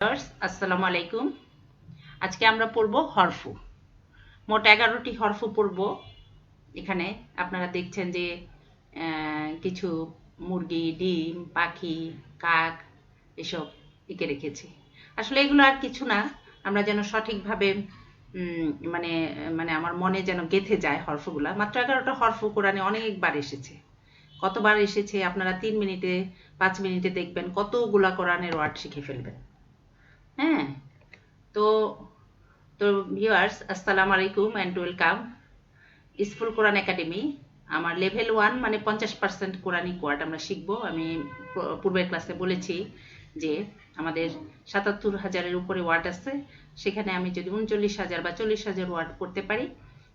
আসসালামু আলাইকুম। আজকে আমরা পড়ব হরফু। মোট 11টি হরফু পড়ব। এখানে আপনারা দেখছেন যে কিছু মুরগি, ডিম, পাখি, কাক এসব এঁকে রেখেছি। আসলে এগুলো আর কিছু না, আমরা যেন সঠিকভাবে মানে মানে আমার মনে যেন গেঁথে যায় হরফুগুলা। মাত্র 11টা হরফু কোরআনে অনেকবার এসেছে। কতবার এসেছে আপনারা 3 মিনিটে 5 মিনিটে দেখবেন কতগুলা কোরআনের ওয়ার্ড শিখে ফেলবেন। হ্যাঁ, তো তো ভিউয়ার্স, আসসালামু আলাইকুম and welcome school Quran academy. আমার লেভেল 1 মানে 50% কোরআনিক ওয়ার্ড আমরা শিখবো। আমি পূর্বের ক্লাসে বলেছি যে আমাদের 77,000-এর উপরে ওয়ার্ড আছে। সেখানে আমি যদি 39,000 বা 40,000 ওয়ার্ড পড়তে পারি,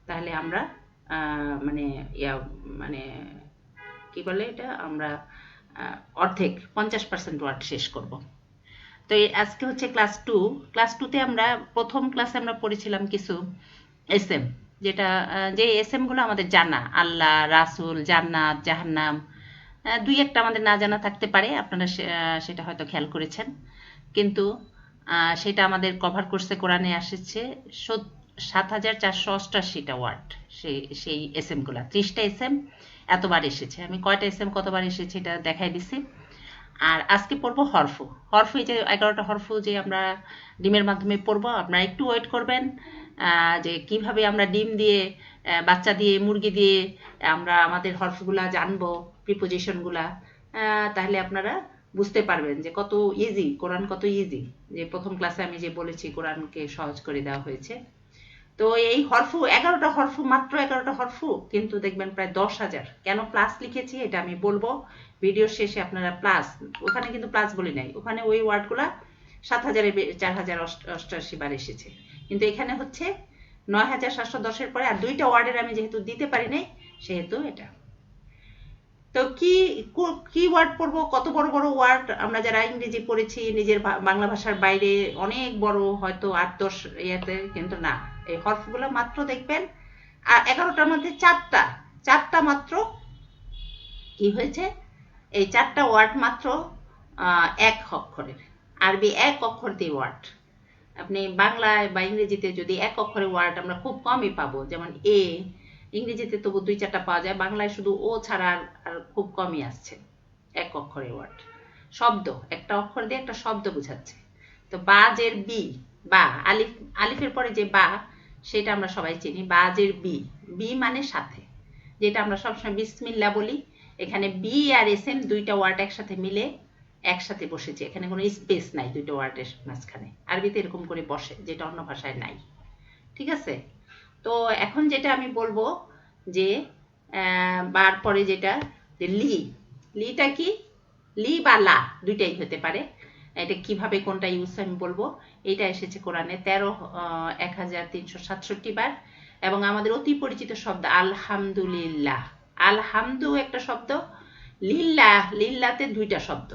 তাহলে আমরা মানে মানে কি বলে এটা, আমরা অর্ধেক 50% ওয়ার্ড শেষ করব। তো আজকে হচ্ছে ক্লাস টুতে আমরা প্রথম ক্লাসে আমরা পড়েছিলাম কিছু এস এম, যেটা যে এস এমগুলো আমাদের জানা, আল্লাহ, রাসুল, জান্নাত, জাহান্নাম, দুই একটা আমাদের না জানা থাকতে পারে, আপনারা সেটা হয়তো খেয়াল করেছেন। কিন্তু সেটা আমাদের কভার কোর্সে কোরআনে আসছে 7,488টা ওয়ার্ড। সেই এস এমগুলো 30টা এস এম এতবার এসেছে। আমি কয়টা এস এম কতবার এসেছে এটা দেখাই দিছি। আর আজকে পড়বো হরফু। হরফু, এই যে 11টা হরফু যে আমরা ডিমের মাধ্যমে পড়বো, আপনারা একটু ওয়েট করবেন যে কিভাবে আমরা ডিম দিয়ে, বাচ্চা দিয়ে, মুরগি দিয়ে আমরা আমাদের হরফগুলা জানবো, প্রিপোজিশনগুলা। তাহলে আপনারা বুঝতে পারবেন যে কত ইজি কোরআন, কত ইজি। যে প্রথম ক্লাসে আমি যে বলেছি কোরআনকে সহজ করে দেওয়া হয়েছে। তো এই হরফু 11টা হরফু, মাত্র 11টা হরফু, কিন্তু দেখবেন প্রায় 10,000। কেন প্লাস লিখেছি এটা আমি বলবো ভিডিওর শেষে। আপনারা প্লাস, ওখানে কিন্তু প্লাস বলি নাই, ওখানে ওই ওয়ার্ডগুলা 7,000-এ 4,088 বার এসেছে, কিন্তু এখানে হচ্ছে 9,710-এর পরে আর দুইটা ওয়ার্ডের আমি যেহেতু দিতে পারি নাই, সেহেতু এটা। তো কি ওয়ার্ড পড়বো, কত বড় বড় ওয়ার্ড। আমরা যারা ইংরেজি পড়েছি, নিজের বাংলা ভাষার বাইরে অনেক বড়, হয়তো 8-10 ইয়েতে, কিন্তু না, এই হরফগুলো মাত্র দেখবেন। আর 11টার মধ্যে চারটা মাত্র কি হয়েছে, এই 4টা ওয়ার্ড মাত্র এক অক্ষরের। আরবি এক অক্ষর দিয়ে ওয়ার্ড। আপনি বাংলায় বা ইংরেজিতে যদি এক অক্ষরে ওয়ার্ড আমরা খুব কমই পাবো, যেমন এ, ইংরেজিতে তবু 2-4টা পাওয়া যায়, বাংলায় শুধু ও ছাড়া আর খুব কমই আসছে এক অক্ষরে ওয়ার্ড। শব্দ, একটা অক্ষর দিয়ে একটা শব্দ বোঝাচ্ছে। তো বাজের বি, বা আলিফ, আলিফের পরে যে বা, সেটা আমরা সবাই চিনি। বাজের বি, বি মানে সাথে, যেটা আমরা সবসময় বিসমিল্লাহ বলি। এখানে বি আর এস এম দুইটা ওয়ার্ড একসাথে মিলে একসাথে বসেছে, এখানে কোনো স্পেস নাই দুইটা ওয়ার্ডের মাঝখানে। আরবিতে এরকম করে বসে, যেটা অন্য ভাষায় নাই। ঠিক আছে? তো এখন যেটা আমি বলবো যে বার পরে যেটা, যে লিটা কি, লি বা লা দুইটাই হতে পারে। এটা কিভাবে কোনটা ইউজ আমি বলবো। এটা এসেছে কোরআনে 1,367 বার। এবং আমাদের অতি পরিচিত শব্দ আলহামদুলিল্লাহ, আলহামদু একটা শব্দ, লিল্লাহ, লিল্লাতে দুইটা শব্দ।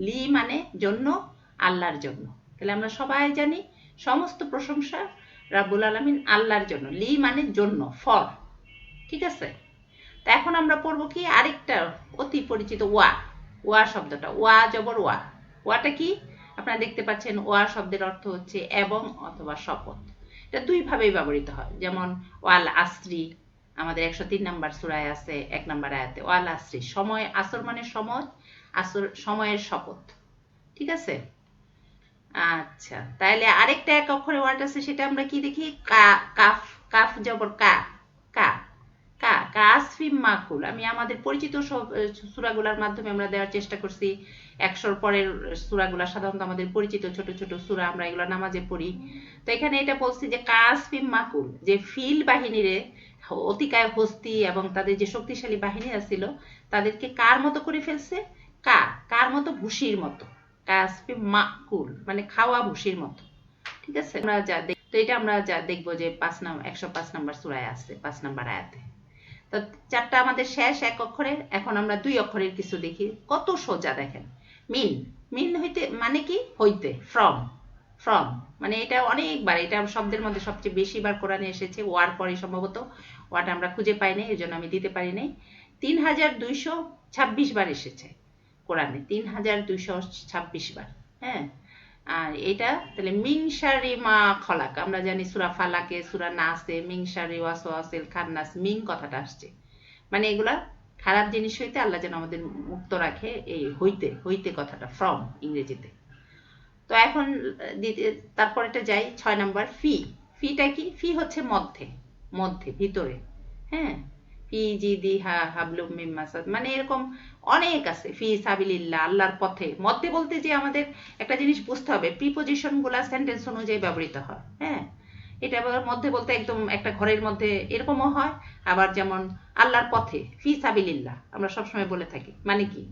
লি মানে জন্য, আল্লাহর জন্য। তাহলে আমরা সবাই জানি সমস্ত প্রশংসা রাব্বুল আলামিন আল্লাহর জন্য। লি মানে জন্য, ফর। ঠিক আছে? তা এখন আমরা পড়বো কি আরেকটা অতি পরিচিত ওয়া। ওয়া শব্দটা, ওয়া জবর ওয়া। ওয়াটা কি আপনারা দেখতে পাচ্ছেন, ওয়া শব্দের অর্থ হচ্ছে এবং অথবা শপথ। এটা দুই ভাবেই ব্যবহৃত হয়, যেমন ওয়াল আসরি, আমাদের 103 নম্বর সূরায় আছে 1 নম্বর আয়াতে, ওয়াল আসরি, সময়, আসর মানে সময়, আসর সময়ের শপথ। ঠিক আছে? আচ্ছা, তাহলে আরেকটা এক অক্ষরে ওয়ার্ড আছে, সেটা আমরা কি দেখি, কাফ। কাফ জবর কা, কা, কাসফিম মাকুল। আমি আমাদের পরিচিত সব সূরাগুলোর মাধ্যমে আমরা দেওয়ার চেষ্টা করছি। 100-র পরের সূরাগুলো সাধারণত আমাদের পরিচিত ছোট ছোট সূরা, আমরা এগুলো নামাজে পড়ি। তো এখানে এটা বলছি যে কাসফিম মাকুল, যে ফিল বাহিনীরে, অতিকায় হস্তি এবং তাদের যে শক্তিশালী বাহিনী ছিল, তাদেরকে কার মতো করে ফেলছে, কার মতো, ভুসির মতো। কাসফিম মাকুল মানে খাওয়া ভুসির মতো। ঠিক আছে? আমরা যা তো এটা আমরা যা দেখবো যে 105 নম্বর সূরায় আছে 5 নম্বর আয়াতে। তো 4টা আমাদের শেষ এক অক্ষরের। এখন আমরা 2 অক্ষরের কিছু দেখি, কত সোজা দেখেন। মিন, মিন হইতে মানে কি, হইতে, ফ্রম, ফ্রম মানে এটা অনেকবার, এটা শব্দের মধ্যে সবচেয়ে বেশি বার কোরআনে এসেছে। ওয়ার পরে সম্ভবত, ওয়াটা আমরা খুঁজে পাই নাই, এর জন্য আমি দিতে পারি নাই। 3,226 বার এসেছে কোরআনে, 3,226 বার। হ্যাঁ, আর এটা তাহলে মিন শাররি মা খলাক, আমরা জানি সূরা ফালাকে সূরা নাসে মিন শাররি ওয়াসওয়াসিল খান্নাস, মিন কথাটা আসছে, মানে এগুলা খারাপ জিনিস হইতে আল্লাহ যেন আমাদের মুক্ত রাখে, এই হইতে, হইতে কথাটা ফ্রম ইংরেজিতে। তো এখন তারপর এটা যাই 6 নাম্বার ফি। ফিটা কি? ফি হচ্ছে মধ্যে, মধ্যে, ভিতরে। হ্যাঁ, ফি জিদি হা হাবলুম মিন মাসাদ, মানে এরকম অনেক আছে। ফি সাবিলিল্লাহ, আল্লাহর পথে। মধ্যে বলতে যে আমাদের একটা জিনিস বুঝতে হবে, প্রিপোজিশন গুলা সেন্টেন্স অনুযায়ী ব্যবহৃত হয়। হ্যাঁ, এটা আবার মধ্যে বলতে একদম একটা ঘরের মধ্যে এরকমও হয়, আবার যেমন আল্লাহর পথে ফি সাবিলিল্লাহ আমরা সবসময় বলে থাকি। মানে কি?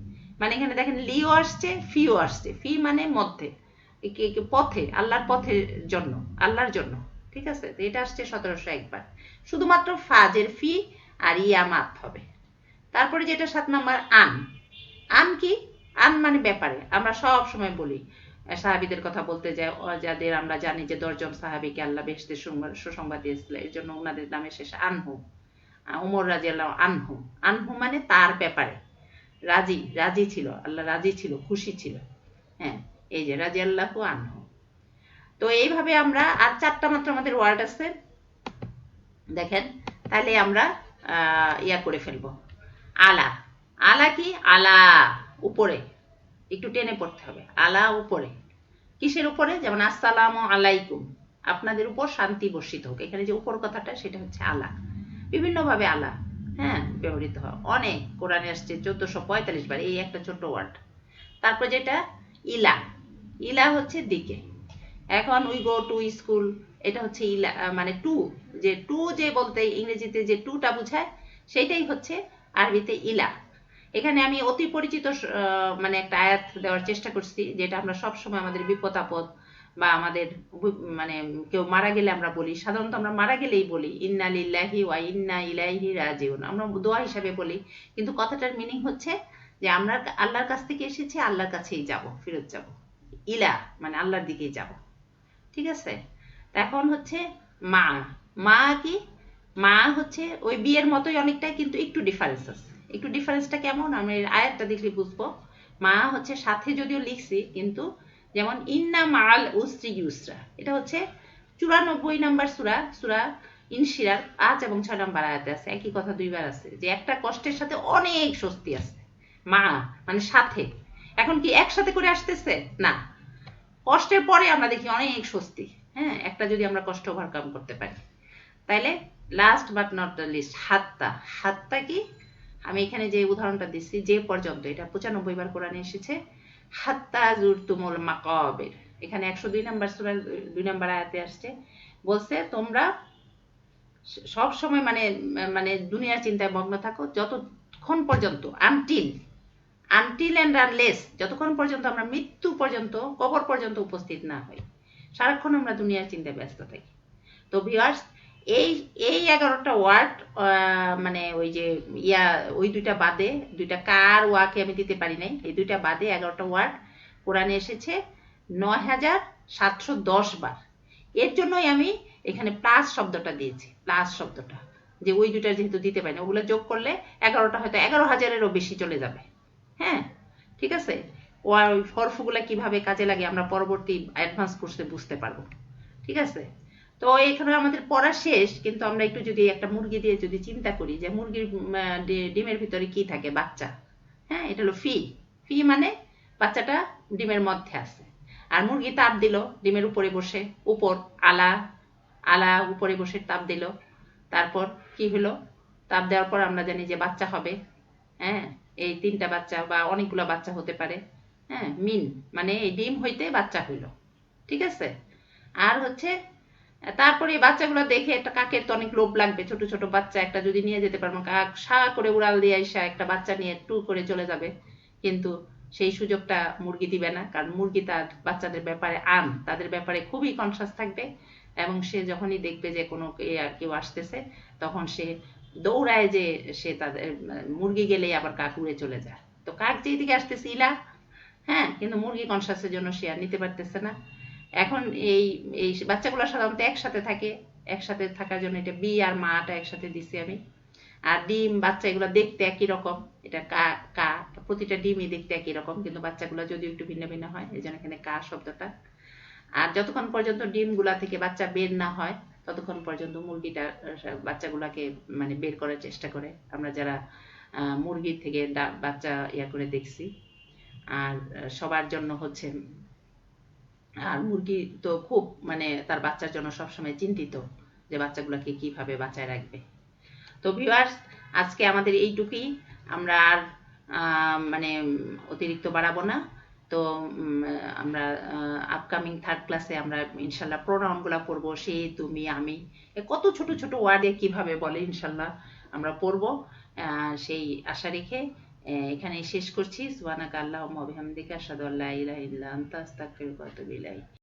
মানে এখানে দেখেন লিও আসছে, ফিও আসছে। ফি মানে মধ্যে, পথে, আল্লাহর পথের জন্য, আল্লাহর জন্য। ঠিক আছে, তো এটা আসছে 1701 বার। শুধুমাত্র ফাজের ফি আর ইয়া মাপ হবে। তারপরে যেটা 7 নাম্বার আন। আন কি? আন মানে ব্যাপারে। আমরা সব সময় বলি সাহাবীদের কথা বলতে যায়, যাদের আমরা জানি যে 10 জন সাহাবীকে আল্লাহ বেহেশতের সুসংবাদ দিয়েছিল, এর জন্য ওনাদের নামে শেষ আনহু। উমর রাদিয়াল্লাহু আনহু। আনহু মানে তার ব্যাপারে। রাজি, রাজি ছিল, আল্লাহ রাজি ছিল, খুশি ছিল। হ্যাঁ, এই যে রাদিয়াল্লাহু আনহু। তো এইভাবে আমরা আর 4টা মাত্র আমাদের ওয়ার্ড আছে, দেখেন। তাহলে আমরা ইয়া করে ফেলবো। আলা। আলা কি? আলা, উপরে, একটু টেনে পড়তে হবে। আলা, উপরে। কিসের উপরে? যেমন আসসালামু আলাইকুম, আপনাদের উপর শান্তি বর্ষিত হোক। এখানে যে উপর কথাটা সেটা হচ্ছে আলা। বিভিন্নভাবে আলা, হ্যাঁ, ব্যবহৃত হয়। অনেক কোরআনে আসছে 1445 বার এই একটা ছোট্ট ওয়ার্ড। তারপর যেটা ইলা। ইলা হচ্ছে দিকে। এখন উই গো টু স্কুল, এটা হচ্ছে ইলা, মানে টু, যে টু যে বলতে ইংরেজিতে যে টুটা বোঝায় সেটাই হচ্ছে আরবিতে ইলা। এখানে আমি অতি পরিচিত মানে একটা আয়াত দেওয়ার চেষ্টা করছি, যেটা আমরা সব সময় আমাদের বিপদ আপদ বা আমাদের মানে কেউ মারা গেলে আমরা বলি, সাধারণত আমরা মারা গেলেই বলি ইন্না লিল্লাহি ওয়া ইন্না ইলাইহি রাজিউন, আমরা দোয়া হিসাবে বলি, কিন্তু কথাটার মিনিং হচ্ছে যে আমরা আল্লাহর কাছ থেকে এসেছি, আল্লাহর কাছেই যাব, ফেরত যাব। ইলা মানে আল্লাহর দিকেই যাব। ঠিক আছে, এখন হচ্ছে মা। মা কি? মা হচ্ছে ওই বিয়ের মতোই অনেকটাই, কিন্তু একটু ডিফারেন্স আছে। একটু ডিফারেন্সটা কেমন আমি আয়াতটা দেখলে বুঝবো। মা হচ্ছে সাথে যদিও লিখছি, কিন্তু যেমন ইন্না মাল উসরি ইউসরা, এটা হচ্ছে 94 নাম্বার সূরা, সূরা ইনশিরার 5 এবং 6 নাম্বার আয়াতে আছে। একই কথা দুইবার আছে, যে একটা কষ্টের সাথে অনেক স্বস্তি আছে। মা মানে সাথে। এখন কি একসাথে করে আসতেছে? না, কষ্টের পরে আমরা দেখি অনেক স্বস্তি। হ্যাঁ, একটা যদি আমরা কষ্ট ওভারকাম করতে পারি। তাইলে last but not the least হাত্তা। হাত্তা কি? আমি এখানে যে উদাহরণটা দিচ্ছি, যে পর্যন্ত, এটা 95 বার কোরআনে এসেছে। হাত্তা জুরতুমুল মাকাবির, এখানে 102 নাম্বার সূরা 2 নাম্বার আয়াতে আসছে, বলছে তোমরা সব সময় মানে মানে দুনিয়ার চিন্তায় মগ্ন থাকো যতক্ষণ পর্যন্ত, আনটিল, আনটিল অ্যান্ড আনলেস, যতক্ষণ পর্যন্ত আমরা মৃত্যু পর্যন্ত, কবর পর্যন্ত উপস্থিত না হই, সারাক্ষণ আমরা দুনিয়ার চিন্তায় ব্যস্ত থাকি। তো ভিউয়ার্স, এই এই 11টা ওয়ার্ড, মানে ওই যে ইয়া, ওই দুইটা বাদে, দুইটা কার ওয়াকে আমি দিতে পারি নাই, এই দুইটা বাদে 11টা ওয়ার্ড কোরআনে এসেছে 9710 বার। এর জন্যই আমি এখানে প্লাস শব্দটা দিয়েছি, প্লাস শব্দটা, যে ওই দুইটা যেহেতু দিতে পারি না, ওগুলো যোগ করলে 11টা হয়তো 11,000-এরও বেশি চলে যাবে। হ্যাঁ, ঠিক আছে। ওই হরফগুলা কিভাবে কাজে লাগে আমরা পরবর্তী অ্যাডভান্স কোর্সে বুঝতে পারবো। ঠিক আছে, তো এখানে আমাদের পড়া শেষ, কিন্তু আমরা একটু যদি একটা মুরগি দিয়ে যদি চিন্তা করি, যে মুরগির ডিমের ভিতরে কি থাকে? বাচ্চা। হ্যাঁ, এটা হলো ফি। ফি মানে বাচ্চাটা ডিমের মধ্যে আছে। আর মুরগি তাপ দিল ডিমের উপরে বসে, উপর, আলা, আলা উপরে বসে তাপ দিল। তারপর কি হলো? তাপ দেওয়ার পর আমরা জানি যে বাচ্চা হবে। হ্যাঁ, এই 3টা বাচ্চা বা অনেকগুলো বাচ্চা হতে পারে। হ্যাঁ, মিন মানে এই ডিম হইতে বাচ্চা হইল। ঠিক আছে, আর হচ্ছে তারপরে এই বাচ্চাগুলো দেখে একটা কাকের তো অনেক লোভ লাগবে, ছোট ছোট বাচ্চা একটা যদি নিয়ে যেতে পারবো, কাক সা করে উড়াল দিয়ে আইসা একটা বাচ্চা নিয়ে টু করে চলে যাবে, কিন্তু সেই সুযোগটা মুরগি দিবে না, কারণ মুরগি তার বাচ্চাদের ব্যাপারে তাদের ব্যাপারে খুবই কনসাস থাকবে, এবং সে যখনই দেখবে যে কোনো কেউ আসতেছে, তখন সে দৌড়ায়, যে সে তাদের মুরগি গেলেই আবার কাক উড়ে চলে যায়। তো কাক যেদিকে আসতেছে ইলা, হ্যাঁ, কিন্তু মুরগি কনসাসের জন্য সে আর নিতে পারতেছে না। এখন এই এই বাচ্চাগুলো সাধারণত একসাথে থাকে, একসাথে থাকার জন্য এটা বি আর মাটা একসাথে দিছি আমি। আর ডিম বাচ্চা এগুলো দেখতে একই রকম, এটা কা কা, প্রতিটা ডিমই দেখতে একই রকম, কিন্তু বাচ্চাগুলো যদিও একটু ভিন্ন ভিন্ন হয়, এই জন্য এখানে কা শব্দটা। আর যতক্ষণ পর্যন্ত ডিমগুলা থেকে বাচ্চা বের না হয় ততক্ষণ পর্যন্ত মুরগিটা বাচ্চাগুলাকে মানে বের করার চেষ্টা করে, আমরা যারা মুরগির থেকে বাচ্চা ইয়া করে দেখছি। আর সবার জন্য হচ্ছে, আর মুরগি তো খুব মানে তার বাচ্চার জন্য সবসময় চিন্তিত যে বাচ্চাগুলোকে কিভাবে বাঁচায় রাখবে। তো ভিউয়ার্স, আজকে আমাদের এইটুকুই, আমরা আর মানে অতিরিক্ত বাড়াবো না। তো আমরা আপকামিং থার্ড ক্লাসে আমরা ইনশাল্লাহ প্রোনাউনগুলো পড়বো, সে, তুমি, আমি, কত ছোট ছোট ওয়ার্ডে কিভাবে বলে ইনশাল্লাহ আমরা পড়বো। সেই আশা রেখে এখানে শেষ করছি। সুবহানাকা আল্লাহুম্মা ওয়া বিহামদিকা আশহাদু আল্লা ইলাহা ইল্লা আনতা আস্তাগফিরুকা ওয়া আতুবু ইলাইক।